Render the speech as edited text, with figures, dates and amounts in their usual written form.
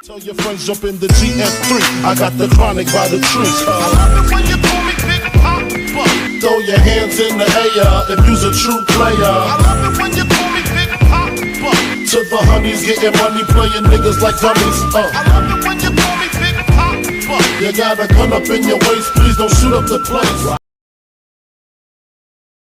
Tell your friends jump in the GS3. I got the chronic by the trees. I love it when you call me Big Poppa. Throw your hands in the air if you's a true player. I love it when you call me Big Poppa. To the honeys getting money, playing niggas like dummies. I love it when you call me Big Poppa. You got a gun up in your waist, please don't shoot up the place.